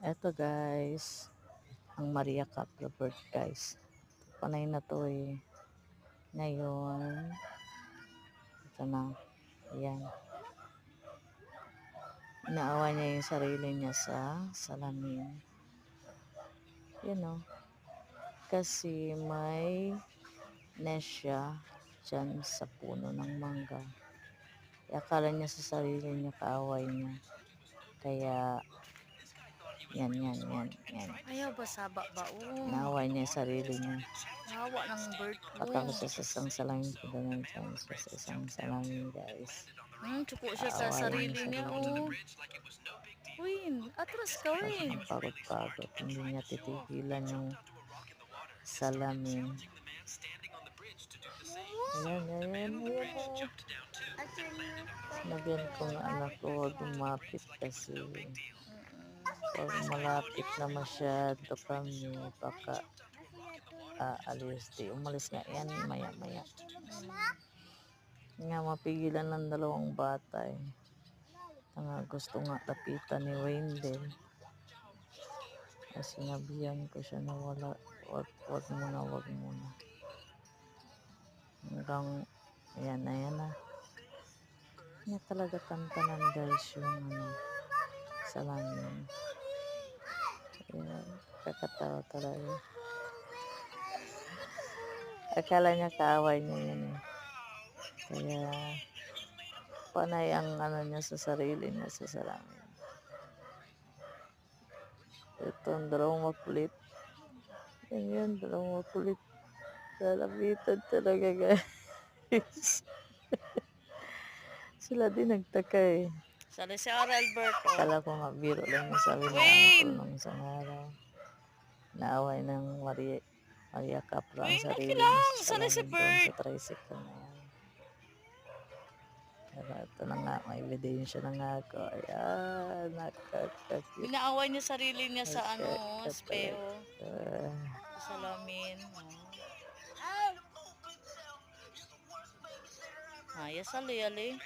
Eto guys, ang Maria Caprabird guys. Panay na to eh. Ngayon, ito na. Ayan. Inaawa niya yung sarili niya sa salamin. Yan o. Kasi may nest siya dyan sa puno ng mangga. Akala niya sa sarili niya, kaaway niya. Kaya, yan. Ayaw ba saba ba? Naaway niya yung sarili niya. Hawa ng bird. Patapos siya sa isang salamin. Punta na dyan siya sa isang salamin guys. Tsuko siya sa Kaawayan sarili yung niya. sarili. Win, atras ka, Kasi Win. ang pagod-pagod. Hindi niya titigilan yung salamin. Ayan. Sinabihan ko ng anak ko, huwag lumapit kasi pag malapit na masyado kami, baka aalis. Di umalis nga yan, maya-maya. Nga mapigilan ng dalawang bata eh. Gusto nga lapitan ni Wendell. Kasi sinabihan ko siya na wag muna. Hanggang, ayan na. Niya talaga tantanan guys yung salamin. Ayan, kakatawa talaga. Akala niya kaaway niya yun eh. Kaya, panay ang niya sa sarili niya sa salamin. Ito ang dalawang makulit. Yan, dalawang makulit. Lalapitan talaga guys. Sila din nagtaka eh. Sali si Alberto. Akala ko nga biro lang yung sabi ng Win! uncle nung isang araw. Naaway ng Maria Capra ang Win, okay sarili niya lang. sa Sali si salamin doon Bert. sa tricycle na yan. Pero ito na nga, may ebidensya na nga ako. Ayan, nakakakit. Inaaway niya sarili niya sa espeho. Uh, Sa salamin. Yes, ali.